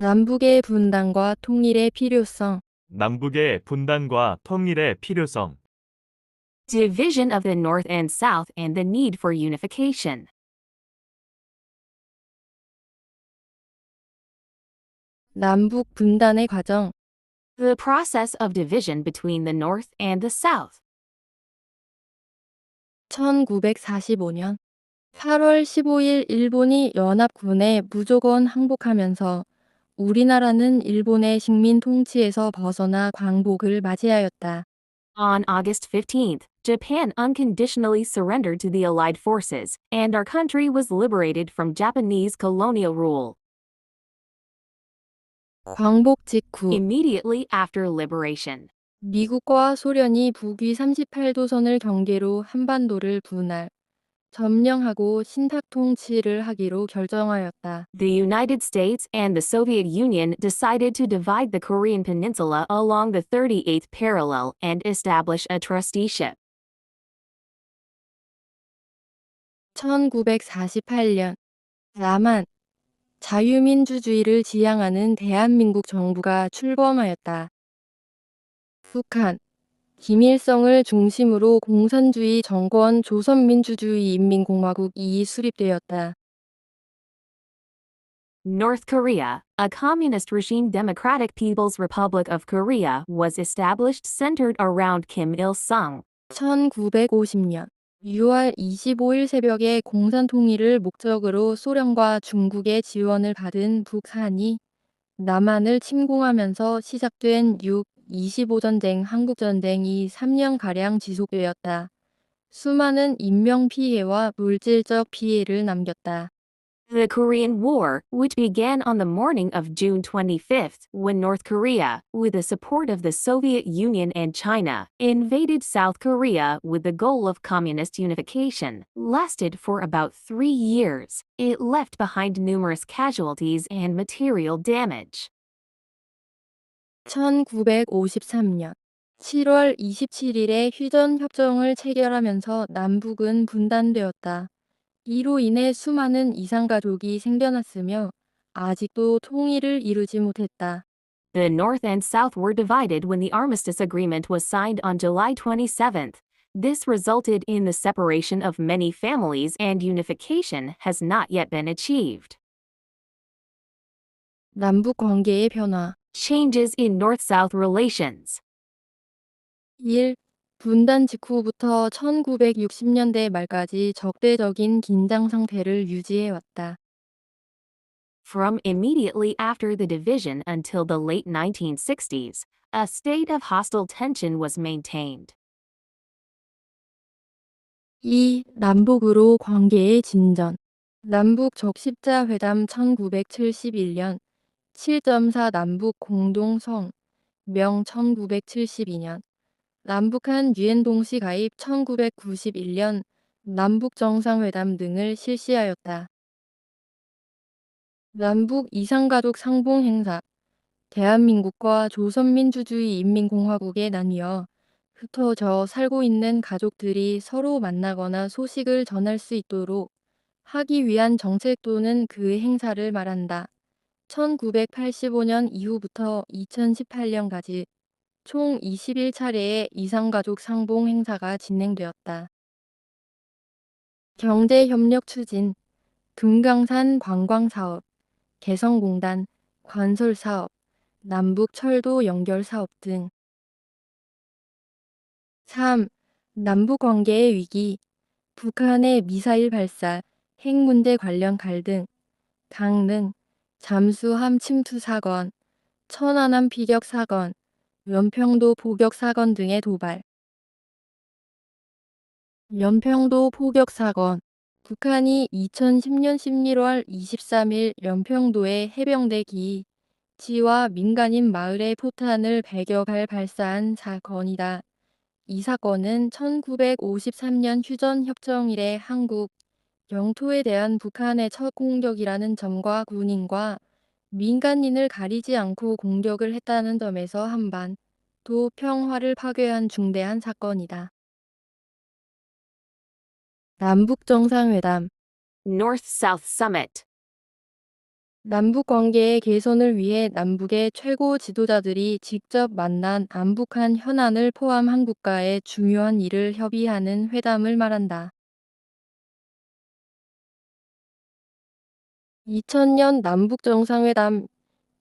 남북의 분단과 통일의 필요성. 남북의 분단과 통일의 필요성. Division of the North and South and the need for unification. 남북 분단의 과정. The process of division between the North and the South. 1945년 8월 15일 일본이 연합군에 무조건 항복하면서 우리나라는 일본의 식민 통치에서 벗어나 광복을 맞이하였다. On August 15th, Japan unconditionally surrendered to the Allied forces, and our country was liberated from Japanese colonial rule. 광복 직후 Immediately after liberation, 미국과 소련이 북위 38도선을 경계로 한반도를 분할, 점령하고 신탁 통치를 하기로 결정하였다. the United States and the Soviet Union decided to divide the Korean peninsula along the 38th parallel and establish a trusteeship. 1948년 남한 자유민주주의를 지향하는 대한민국 정부가 출범하였다. 북한 김일성을 중심으로 공산주의 정권 조선민주주의인민공화국이 수립되었다. North Korea, a communist regime Democratic People's Republic of Korea, was established centered around Kim Il-sung. 1950년 6월 25일 새벽에 공산 통일을 목적으로 소련과 중국의 지원을 받은 북한이 남한을 침공하면서 시작된 6.25전쟁 한국전쟁이 3년가량 지속되었다. 수많은 인명피해와 물질적 피해를 남겼다. The Korean War, which began on the morning of June 25th, when North Korea, with the support of the Soviet Union and China, invaded South Korea with the goal of communist unification, lasted for about 3 years. It left behind numerous casualties and material damage. 1953년 7월 27일에 휴전협정을 체결하면서 남북은 분단되었다. 이로 인해 수많은 이산가족이 생겨났으며 아직도 통일을 이루지 못했다. The North and South were divided when the armistice agreement was signed on July 27th. This resulted in the separation of many families and unification has not yet been achieved. 남북 관계의 변화. Changes in North-South relations. 1. 분단 직후부터 1960년대 말까지 적대적인 긴장 상태를 유지해왔다. From immediately after the division until the late 1960s, a state of hostile tension was maintained. 2. 남북으로 관계의 진전. 남북 적십자회담 1971년 7.4 남북 공동성 명 1972년 남북한 유엔 동시 가입 1991년 남북 정상회담 등을 실시하였다. 남북 이산가족 상봉 행사. 대한민국과 조선민주주의인민공화국에 나뉘어 흩어져 살고 있는 가족들이 서로 만나거나 소식을 전할 수 있도록 하기 위한 정책 또는 그 행사를 말한다. 1985년 이후부터 2018년까지 총 21차례의 이산가족 상봉 행사가 진행되었다. 경제협력 추진, 금강산 관광사업, 개성공단, 건설사업, 남북철도 연결사업 등. 3. 남북관계의 위기, 북한의 미사일 발사, 핵 문제 관련 갈등, 강릉, 잠수함 침투 사건, 천안함 피격 사건, 연평도 포격 사건 등의 도발. 연평도 포격 사건. 북한이 2010년 11월 23일 연평도의 해병대 기지와 민간인 마을에 포탄을 100여 발 발사한 사건이다. 이 사건은 1953년 휴전협정 이래 한국 영토에 대한 북한의 첫 공격이라는 점과 군인과 민간인을 가리지 않고 공격을 했다는 점에서 한반도 평화를 파괴한 중대한 사건이다. 남북 정상회담. North-South Summit. 남북 관계의 개선을 위해 남북의 최고 지도자들이 직접 만난 남북한 현안을 포함한 국가의 중요한 일을 협의하는 회담을 말한다. 2000년 남북 정상회담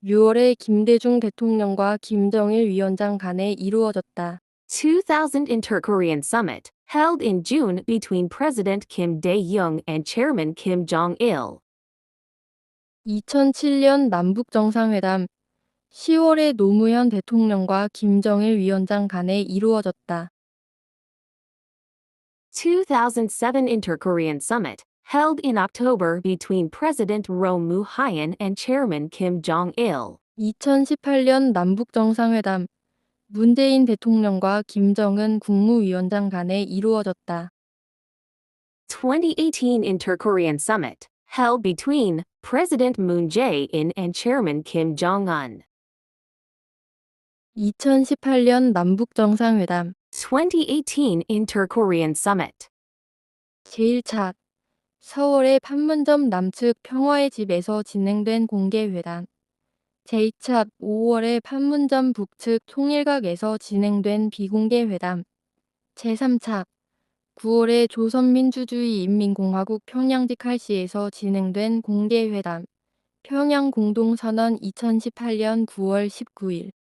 6월에 김대중 대통령과 김정일 위원장 간에 이루어졌다. 2000 Inter-Korean Summit, held in June between President Kim Dae-jung and Chairman Kim Jong-il. 2007년 남북 정상회담 10월에 노무현 대통령과 김정일 위원장 간에 이루어졌다. 2007 Inter-Korean Summit, held in October between President Roh Moo-hyun and Chairman Kim Jong-il. 2018년 남북 정상회담 문재인 대통령과 김정은 국무위원장 간에 이루어졌다. 2018 Inter-Korean Summit, held between President Moon Jae-in and Chairman Kim Jong-un. 2018년 남북 정상회담 2018 Inter-Korean Summit. 제1차 서울의 판문점 남측 평화의 집에서 진행된 공개회담 제2차 5월에 판문점 북측 통일각에서 진행된 비공개회담 제3차 9월에 조선민주주의인민공화국 평양직할시에서 진행된 공개회담 평양 공동선언 2018년 9월 19일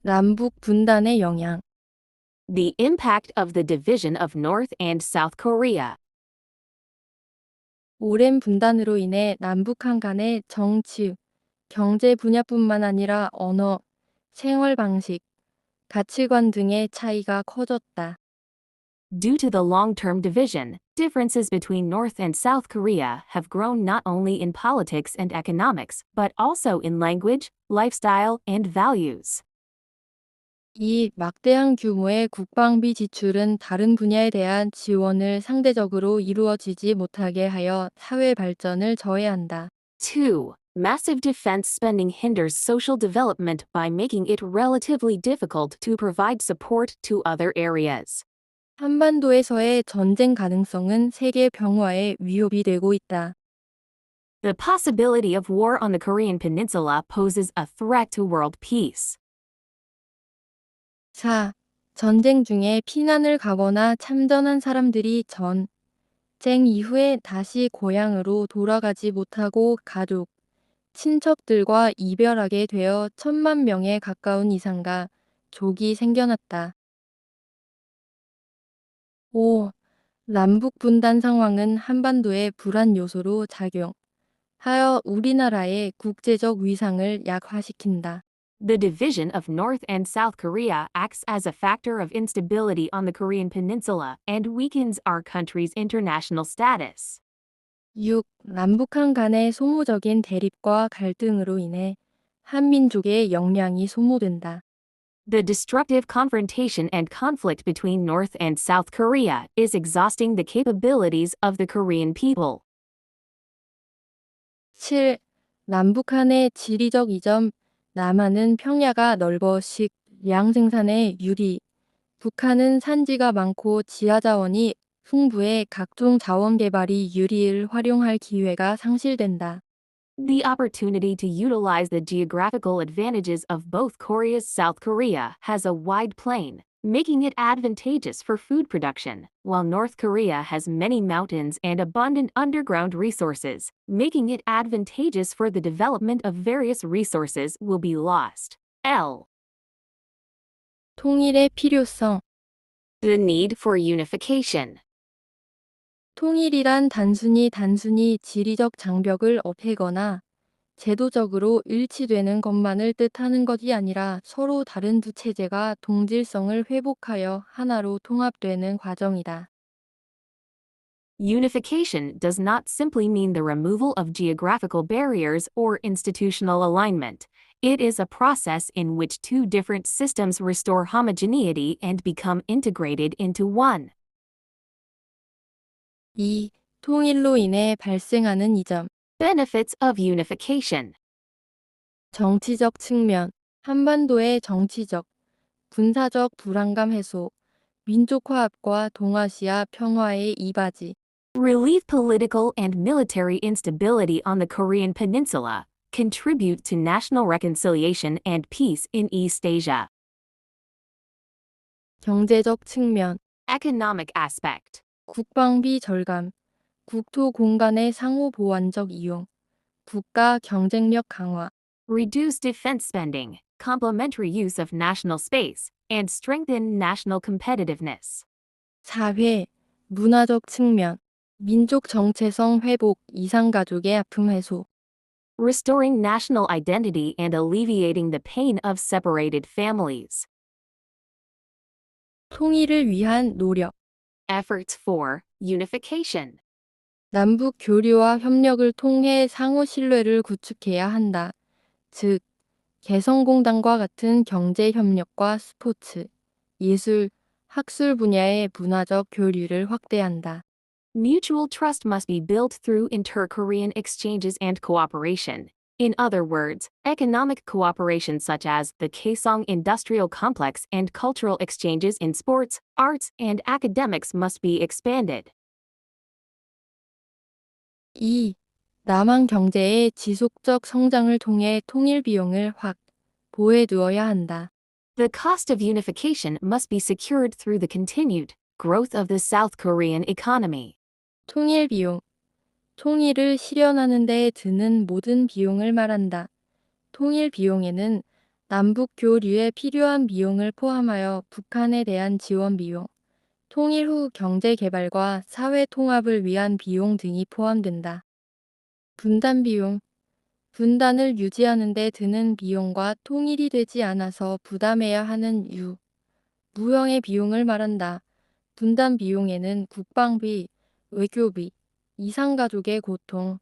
남북 분단의 영향 The impact of the division of North and South Korea. 오랜 분단으로 인해 남북한 간의 정치, 경제 분야뿐만 아니라 언어, 생활 방식, 가치관 등의 차이가 커졌다. Due to the long-term division, differences between North and South Korea have grown not only in politics and economics, but also in language, lifestyle, and values. 이 막대한 규모의 국방비 지출은 다른 분야에 대한 지원을 상대적으로 이루어지지 못하게 하여 사회 발전을 저해한다. 2. Massive defense spending hinders social development by making it relatively difficult to provide support to other areas. 한반도에서의 전쟁 가능성은 세계 평화에 위협이 되고 있다. The possibility of war on the Korean Peninsula poses a threat to world peace. 4. 전쟁 중에 피난을 가거나 참전한 사람들이 전쟁 이후에 다시 고향으로 돌아가지 못하고 가족, 친척들과 이별하게 되어 1000만 명에 가까운 이상가 족이 생겨났다. 5. 남북 분단 상황은 한반도의 불안 요소로 작용하여 우리나라의 국제적 위상을 약화시킨다. The division of North and South Korea acts as a factor of instability on the Korean Peninsula and weakens our country's international status. 6. 남북한 간의 소모적인 대립과 갈등으로 인해 한민족의 역량이 소모된다. The destructive confrontation and conflict between North and South Korea is exhausting the capabilities of the Korean people. 7. 남북한의 지리적 이점 남한은 평야가 넓어 식량 생산에 유리, 북한은 산지가 많고 지하자원이 풍부해 각종 자원 개발이 유리를 활용할 기회가 상실된다. The opportunity to utilize the geographical advantages of both Korea's South Korea has a wide plain, making it advantageous for food production, while North Korea has many mountains and abundant underground resources, making it advantageous for the development of various resources will be lost. L. 통일의 필요성 The need for unification. 통일이란 단순히 지리적 장벽을 없애거나 제도적으로 일치되는 것만을 뜻하는 것이 아니라 서로 다른 두 체제가 동질성을 회복하여 하나로 통합되는 과정이다. Unification does not simply mean the removal of geographical barriers or institutional alignment. It is a process in which two different systems restore homogeneity and become integrated into one. 2. 통일로 인해 발생하는 이점. Benefits of unification. 정치적 측면. 한반도의 정치적, 군사적 불안감 해소, 민족 화합과 동아시아 평화의 이바지. relieve political and military instability on the Korean Peninsula, contribute to national reconciliation and peace in East Asia. 경제적 측면, Economic aspect. 국방비 절감, 국토 공간의 상호 보완적 이용, 국가 경쟁력 강화, Reduce defense spending, complementary use of national space, and strengthen national competitiveness. 사회, 문화적 측면, 민족 정체성 회복, 이산가족의 아픔 해소, Restoring national identity and alleviating the pain of separated families. 통일을 위한 노력, Efforts for unification. 남북 교류와 협력을 통해 상호 신뢰를 구축해야 한다. 즉, 개성공단과 같은 경제 협력과 스포츠, 예술, 학술 분야의 문화적 교류를 확대한다. Mutual trust must be built through inter-Korean exchanges and cooperation. In other words, economic cooperation such as the Kaesong Industrial Complex and cultural exchanges in sports, arts, and academics must be expanded. 2. 남한 경제의 지속적 성장을 통해 통일 비용을 보해두어야 한다. The cost of unification must be secured through the continued growth of the South Korean economy. 통일 비용. 통일을 실현하는 데 드는 모든 비용을 말한다. 통일 비용에는 남북 교류에 필요한 비용을 포함하여 북한에 대한 지원 비용, 통일 후 경제 개발과 사회 통합을 위한 비용 등이 포함된다. 분단 비용. 분단을 유지하는 데 드는 비용과 통일이 되지 않아서 부담해야 하는 무형의 비용을 말한다. 분단 비용에는 국방비, 외교비, 이산가족의 고통,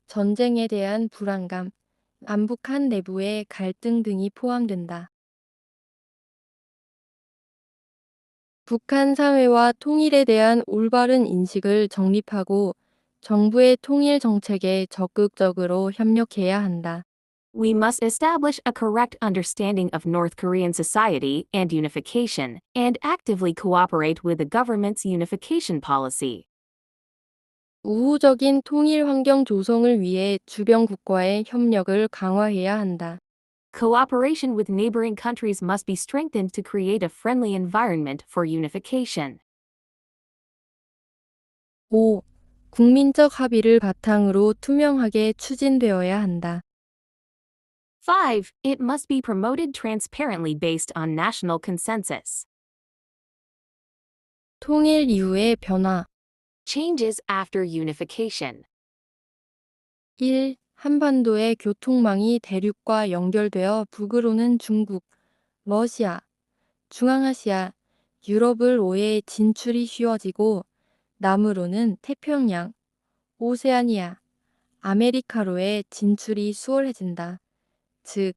전쟁에 대한 불안감, 남북한 내부의 갈등 등이 포함된다. 북한 사회와 통일에 대한 올바른 인식을 정립하고 정부의 통일 정책에 적극적으로 협력해야 한다. We must establish a correct understanding of North Korean society and unification, and actively cooperate with the government's unification policy. 우호적인 통일 환경 조성을 위해 주변 국가의 협력을 강화해야 한다. Cooperation with neighboring countries must be strengthened to create a friendly environment for unification. 5. 국민적 합의를 바탕으로 투명하게 추진되어야 한다. 5. It must be promoted transparently based on national consensus. 통일 이후의 변화. Changes after unification. 1. 한반도의 교통망이 대륙과 연결되어 북으로는 중국, 러시아, 중앙아시아, 유럽을 오해 진출이 쉬워지고 남으로는 태평양, 오세아니아, 아메리카로의 진출이 수월해진다. 즉,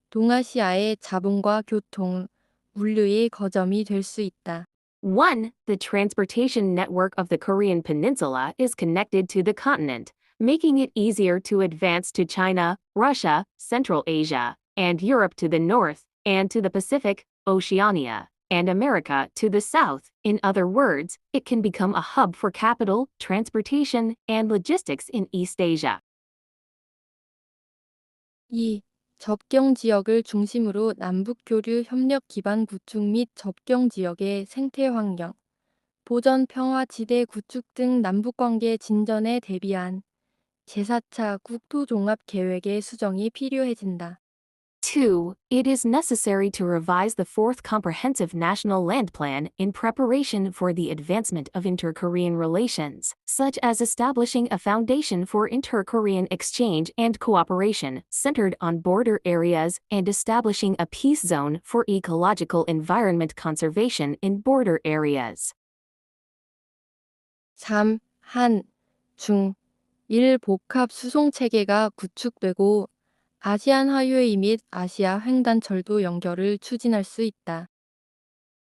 동아시아의 자본과 교통, 물류의 거점이 될 수 있다. 1. The transportation network of the Korean Peninsula is connected to the continent, making it easier to advance to China, Russia, Central Asia, and Europe to the north, and to the Pacific, Oceania, and America to the south. In other words, it can become a hub for capital, transportation, and logistics in East Asia. 2. 접경 지역을 중심으로 남북 교류 협력 기반 구축 및 접경 지역의 생태 환경, 보전 평화 지대 구축 등 남북 관계 진전에 대비한 제4차 국토종합 계획의 수정이 필요해진다. 2. It is necessary to revise the Fourth Comprehensive National Land Plan in preparation for the advancement of inter-Korean relations, such as establishing a foundation for inter-Korean exchange and cooperation centered on border areas and establishing a peace zone for ecological environment conservation in border areas. 3. 한, 중, 일 복합 수송 체계가 구축되고 아시안 하이웨이 및 아시아 횡단철도 연결을 추진할 수 있다.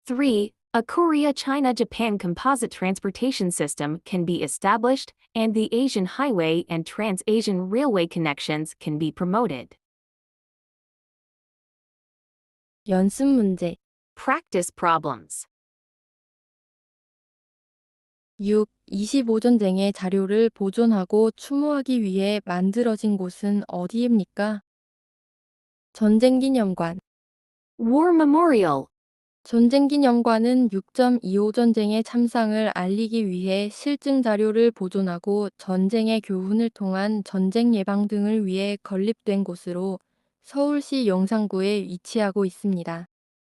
3. A Korea-China-Japan composite transportation system can be established, and the Asian Highway and Trans-Asian Railway connections can be promoted. 연습 문제. Practice problems. 6. 25 전쟁의 자료를 보존하고 추모하기 위해 만들어진 곳은 어디입니까? 전쟁기념관. War Memorial. 전쟁기념관은 6.25 전쟁의 참상을 알리기 위해 실증 자료를 보존하고 전쟁의 교훈을 통한 전쟁 예방 등을 위해 건립된 곳으로 서울시 용산구에 위치하고 있습니다.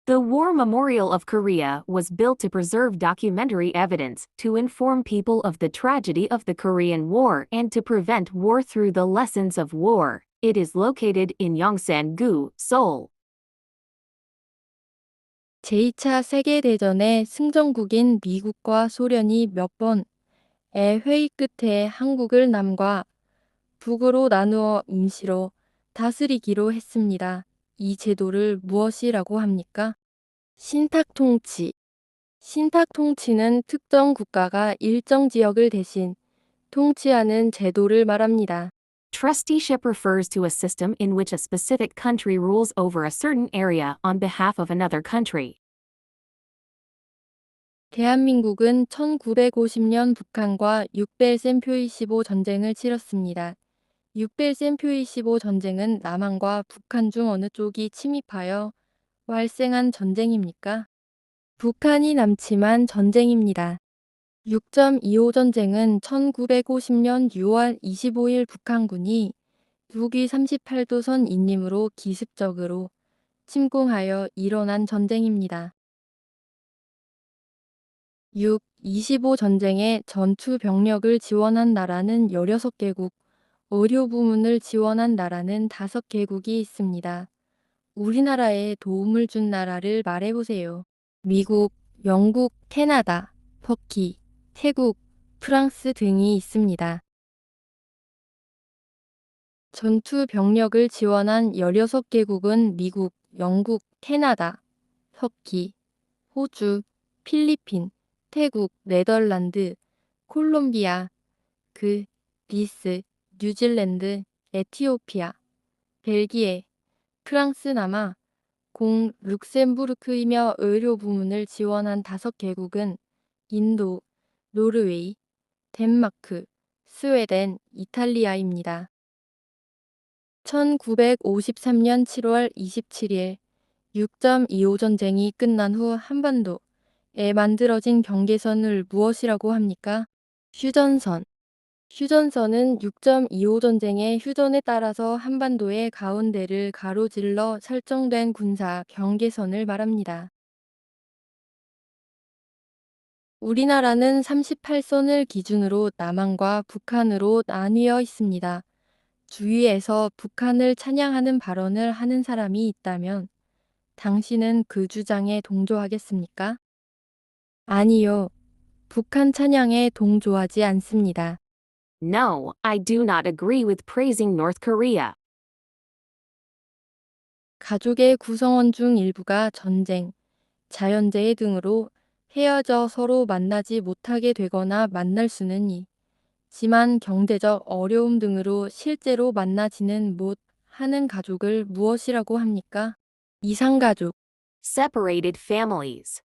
The War Memorial of Korea was built to preserve documentary evidence, to inform people of the tragedy of the Korean War, and to prevent war through the lessons of war. It is located in Yongsan-gu, Seoul. 제2차 세계대전의 승전국인 미국과 소련이 몇 번의 회의 끝에 한국을 남과 북으로 나누어 임시로 다스리기로 했습니다. 이 제도를 무엇이라고 합니까? 신탁통치. 신탁통치는 특정 국가가 일정 지역을 대신 통치하는 제도를 말합니다. Trusteeship refers to a system in which a specific country rules over a certain area on behalf of another country. 대한민국은 1950년 북한과 6벨센 표이15 전쟁을 치렀습니다. 6벨센 표이15 전쟁은 남한과 북한 중 어느 쪽이 침입하여 발생한 전쟁입니까? 북한이 남침한 전쟁입니다. 6.25 전쟁은 1950년 6월 25일 북한군이 북위 38도선 인림으로 기습적으로 침공하여 일어난 전쟁입니다. 6. 25 전쟁에 전투 병력을 지원한 나라는 16개국, 의료 부문을 지원한 나라는 5개국이 있습니다. 우리나라에 도움을 준 나라를 말해보세요. 미국, 영국, 캐나다, 터키, 태국, 프랑스 등이 있습니다. 전투 병력을 지원한 16개국은 미국, 영국, 캐나다, 터키, 호주, 필리핀, 태국, 네덜란드, 콜롬비아, 그리스, 뉴질랜드, 에티오피아, 벨기에, 프랑스 남아, 룩셈부르크이며 의료 부문을 지원한 5개국은 인도, 노르웨이, 덴마크, 스웨덴, 이탈리아입니다. 1953년 7월 27일 6.25 전쟁이 끝난 후 한반도에 만들어진 경계선을 무엇이라고 합니까? 휴전선. 휴전선은 6.25 전쟁의 휴전에 따라서 한반도의 가운데를 가로질러 설정된 군사 경계선을 말합니다. 우리나라는 38선을 기준으로 남한과 북한으로 나뉘어 있습니다. 주위에서 북한을 찬양하는 발언을 하는 사람이 있다면 당신은 그 주장에 동조하겠습니까? 아니요. 북한 찬양에 동조하지 않습니다. No, I do not agree with praising North Korea. 가족의 구성원 중 일부가 전쟁, 자연재해 등으로 헤어져 서로 만나지 못하게 되거나 만날 수는 있지만 경제적 어려움 등으로 실제로 만나지는 못하는 가족을 무엇이라고 합니까? 이상가족. Separated families.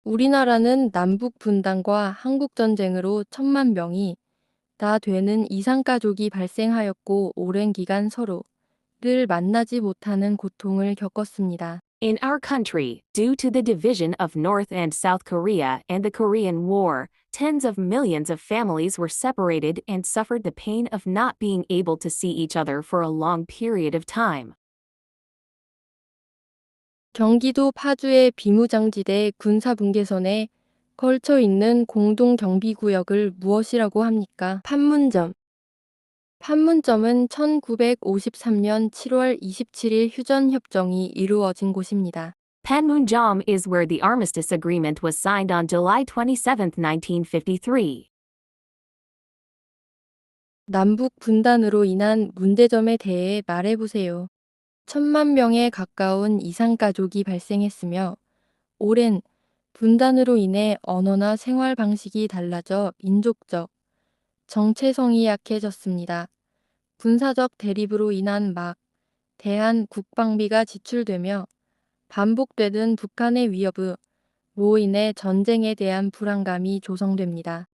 우리나라는 남북 분단과 한국전쟁으로 1,000만 명이 다 되는 이상가족이 발생하였고 오랜 기간 서로를 만나지 못하는 고통을 겪었습니다. In our country, due to the division of North and South Korea and the Korean War, tens of millions of families were separated and suffered the pain of not being able to see each other for a long period of time. 경기도 파주의 비무장지대 군사분계선에 걸쳐 있는 공동경비구역을 무엇이라고 합니까? 판문점. 판문점은 1953년 7월 27일 휴전협정이 이루어진 곳입니다. Panmunjom is where the armistice agreement was signed on July 27, 1953. 남북 분단으로 인한 문제점에 대해 말해보세요. 1,000만 명에 가까운 이상가족이 발생했으며 오랜 분단으로 인해 언어나 생활 방식이 달라져 민족적 정체성이 약해졌습니다. 군사적 대립으로 인한 대한 국방비가 지출되며 반복되는 북한의 위협으로 로 인해 전쟁에 대한 불안감이 조성됩니다.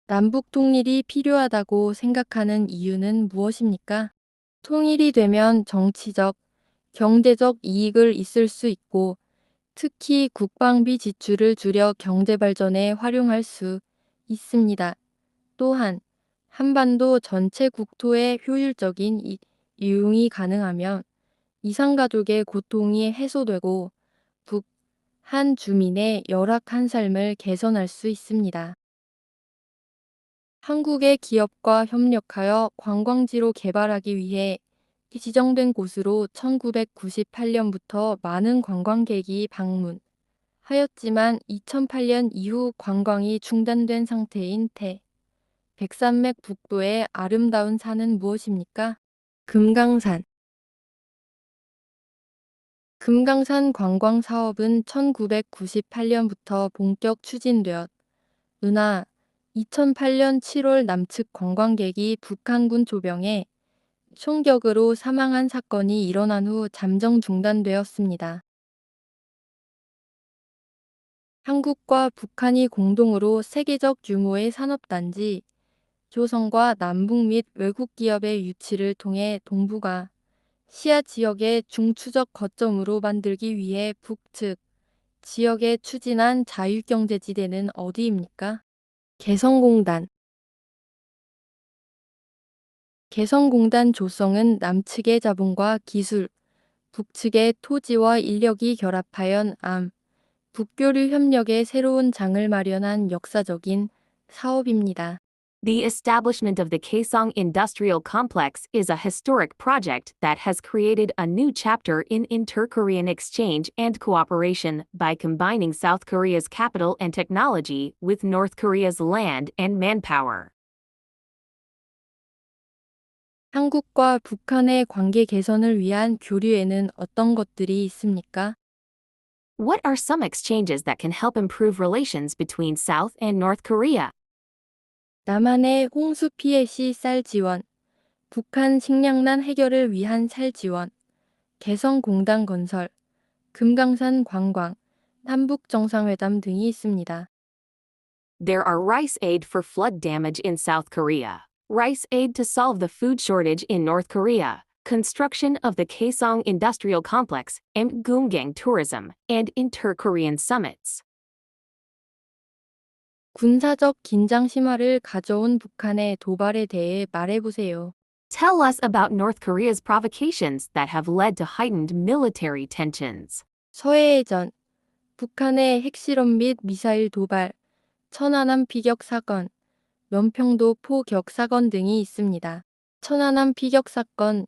남북 통일이 필요하다고 생각하는 이유는 무엇입니까? 통일이 되면 정치적, 경제적 이익을 있을 수 있고, 특히 국방비 지출을 줄여 경제 발전에 활용할 수 있습니다. 또한 한반도 전체 국토의 효율적인 이용이 가능하면 이산가족의 고통이 해소되고 북, 한 주민의 열악한 삶을 개선할 수 있습니다. 한국의 기업과 협력하여 관광지로 개발하기 위해 지정된 곳으로 1998년부터 많은 관광객이 방문하였지만 2008년 이후 관광이 중단된 상태인 백산맥 북부의 아름다운 산은 무엇입니까? 금강산. 금강산 관광 사업은 1998년부터 본격 추진되었 으나 2008년 7월 남측 관광객이 북한군 조병에 총격으로 사망한 사건이 일어난 후 잠정 중단되었습니다. 한국과 북한이 공동으로 세계적 규모의 산업단지, 조성과 남북 및 외국 기업의 유치를 통해 동북아, 시아 지역의 중추적 거점으로 만들기 위해 북측 지역에 추진한 자유경제지대는 어디입니까? 개성공단. 개성공단 조성은 남측의 자본과 기술, 북측의 토지와 인력이 결합하여 북교류 협력의 새로운 장을 마련한 역사적인 사업입니다. The establishment of the Kaesong Industrial Complex is a historic project that has created a new chapter in inter-Korean exchange and cooperation by combining South Korea's capital and technology with North Korea's land and manpower. 한국과 북한의 관계 개선을 위한 교류에는 어떤 것들이 있습니까? What are some exchanges that can help improve relations between South and North Korea? 남한의 홍수 피해 시 쌀 지원, 북한 식량난 해결을 위한 쌀 지원, 개성공단 건설, 금강산 관광, 남북 정상회담 등이 있습니다. There are rice aid for flood damage in South Korea, rice aid to solve the food shortage in North Korea, construction of the Kaesong Industrial Complex, and Gungang tourism, and inter-Korean summits. 군사적 긴장 심화를 가져온 북한의 도발에 대해 말해보세요. Tell us about North Korea's provocations that have led to heightened military tensions. 서해해전, 북한의 핵실험 및 미사일 도발, 천안함 피격 사건, 연평도 포격 사건 등이 있습니다. 천안함 피격 사건,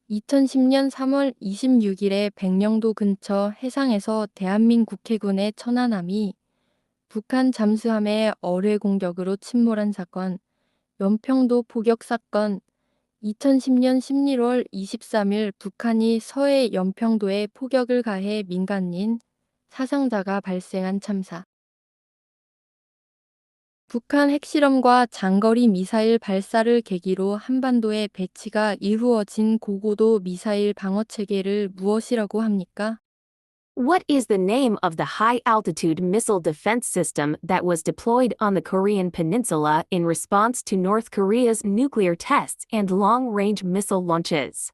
2010년 3월 26일에 백령도 근처 해상에서 대한민국 해군의 천안함이 북한 잠수함의 어뢰 공격으로 침몰한 사건, 연평도 포격 사건, 2010년 11월 23일 북한이 서해 연평도에 포격을 가해 민간인 사상자가 발생한 참사. 북한 핵실험과 장거리 미사일 발사를 계기로 한반도에 배치가 이루어진 고고도 미사일 방어 체계를 무엇이라고 합니까? What is the name of the high-altitude missile defense system that was deployed on the Korean peninsula in response to North Korea's nuclear tests and long-range missile launches?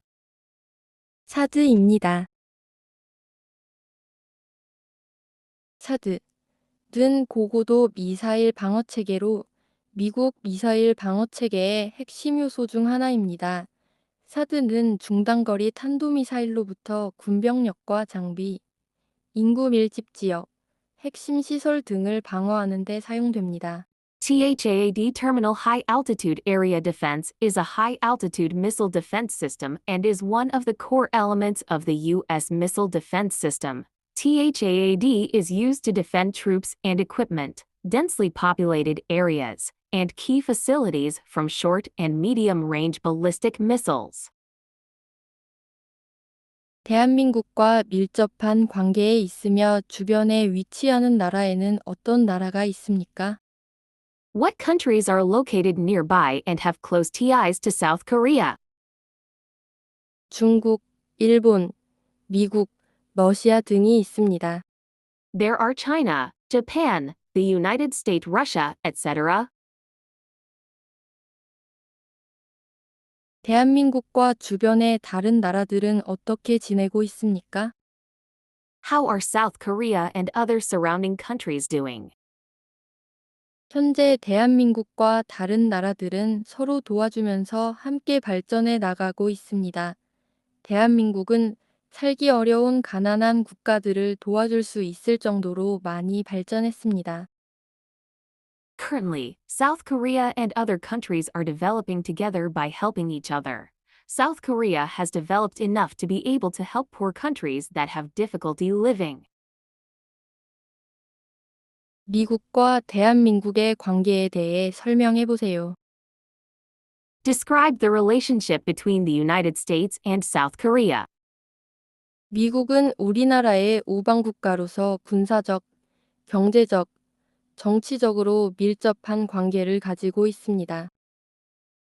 사드입니다. 사드는 고고도 미사일 방어 체계로 미국 미사일 방어 체계의 핵심 요소 중 하나입니다. 사드는 중단거리 탄도미사일로부터 군병력과 장비, 인구 밀집 지역, 핵심 시설 등을 방어하는 데 사용됩니다. THAAD Terminal High Altitude Area Defense is a high-altitude missile defense system and is one of the core elements of the U.S. Missile Defense System. THAAD is used to defend troops and equipment, densely populated areas, and key facilities from short and medium-range ballistic missiles. 대한민국과 밀접한 관계에 있으며 주변에 위치하는 나라에는 어떤 나라가 있습니까? What countries are located nearby and have close ties to South Korea? 중국, 일본, 미국, 러시아 등이 있습니다. There are China, Japan, the United States, Russia, etc. 대한민국과 주변의 다른 나라들은 어떻게 지내고 있습니까? How are South Korea and other surrounding countries doing? 현재 대한민국과 다른 나라들은 서로 도와주면서 함께 발전해 나가고 있습니다. 대한민국은 살기 어려운 가난한 국가들을 도와줄 수 있을 정도로 많이 발전했습니다. Currently, South Korea and other countries are developing together by helping each other. South Korea has developed enough to be able to help poor countries that have difficulty living. 미국과 대한민국의 관계에 대해 설명해 보세요. Describe the relationship between the United States and South Korea. 미국은 우리나라의 우방국가로서 군사적, 경제적, 정치적으로 밀접한 관계를 가지고 있습니다.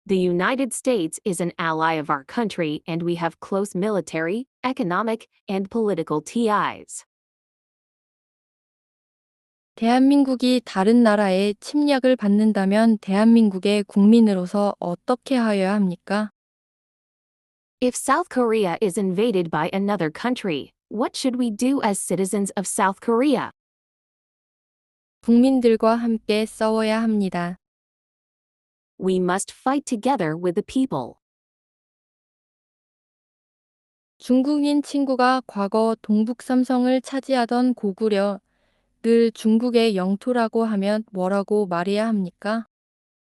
The United States is an ally of our country and we have close military, economic, and political ties. 대한민국이 다른 나라의 침략을 받는다면 대한민국의 국민으로서 어떻게 하여야 합니까? If South Korea is invaded by another country, what should we do as citizens of South Korea? 국민들과 함께 싸워야 합니다. We must fight together with the people. 중국인 친구가 과거 동북 삼성을 차지하던 고구려, 늘 중국의 영토라고 하면 뭐라고 말해야 합니까?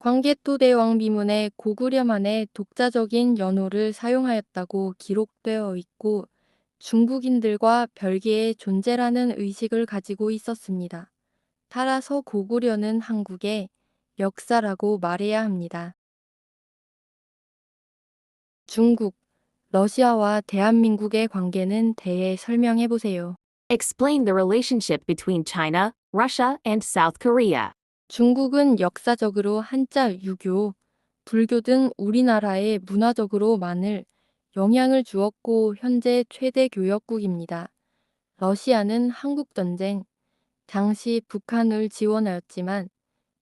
광개토대왕 비문에 고구려만의 독자적인 연호를 사용하였다고 기록되어 있고 중국인들과 별개의 존재라는 의식을 가지고 있었습니다. 따라서 고구려는 한국의 역사라고 말해야 합니다. 중국, 러시아와 대한민국의 관계는 대해 설명해 보세요. Explain the relationship between China, Russia, and South Korea. 중국은 역사적으로 한자 유교, 불교 등 우리나라에 문화적으로 많은 영향을 주었고 현재 최대 교역국입니다. 러시아는 한국전쟁, 당시 북한을 지원하였지만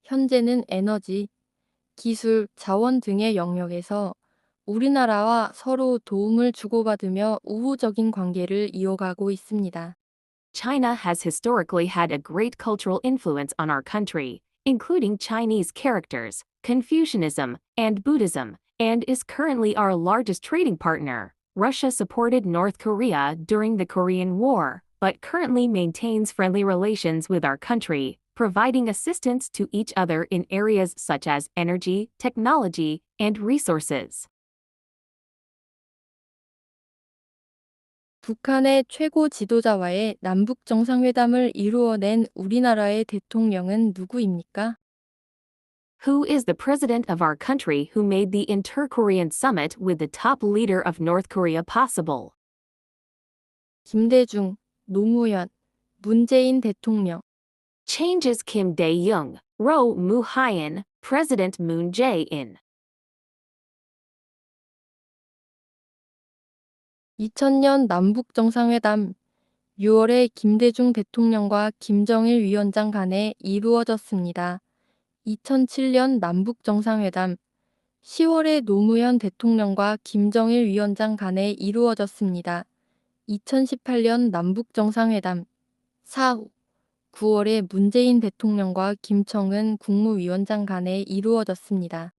현재는 에너지, 기술, 자원 등의 영역에서 우리나라와 서로 도움을 주고받으며 우호적인 관계를 이어가고 있습니다. China has historically had a great cultural influence on our country, including Chinese characters, Confucianism, and Buddhism, and is currently our largest trading partner. Russia supported North Korea during the Korean War, but currently maintains friendly relations with our country, providing assistance to each other in areas such as energy, technology, and resources. 북한의 최고 지도자와의 남북 정상회담을 이루어낸 우리나라의 대통령은 누구입니까? Who is the president of our country who made the Inter-Korean Summit with the top leader of North Korea possible? 김대중, 노무현, 문재인 대통령. Changes Kim Dae-jung, Roh Moo-hyun, President Moon Jae-in. 2000년 남북 정상회담 6월에 김대중 대통령과 김정일 위원장 간에 이루어졌습니다. 2007년 남북 정상회담 10월에 노무현 대통령과 김정일 위원장 간에 이루어졌습니다. 2018년 남북 정상회담 4후 9월에 문재인 대통령과 김청은 국무위원장 간에 이루어졌습니다.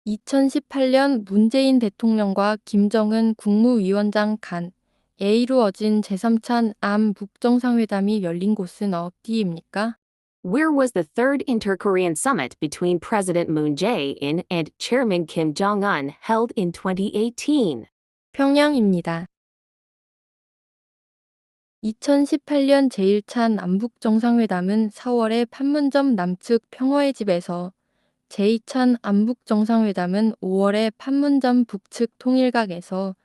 2018년 문재인 대통령과 김정은 국무위원장 간에 이루어진 제3차 남북정상회담이 열린 곳은 어디입니까? Where was the third Inter-Korean Summit between President Moon Jae-in and Chairman Kim Jong-un held in 2018? 평양입니다. 2018년 제1차 남북정상회담은 4월에 판문점 남측 평화의 집에서 제2차 남북정상회담은 5월에 판문점 북측 통일각에서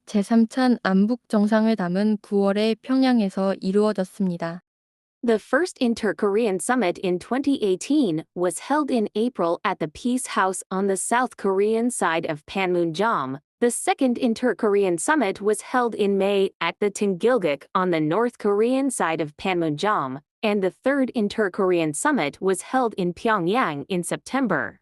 제3차 남북정상회담은 9월에 평양에서 이루어졌습니다. The first Inter-Korean Summit in 2018 was held in April at the Peace House on the South Korean side of Panmunjom, The second Inter-Korean summit was held in May at the Tungilguk on the North Korean side of Panmunjom, and the third Inter-Korean summit was held in Pyongyang in September.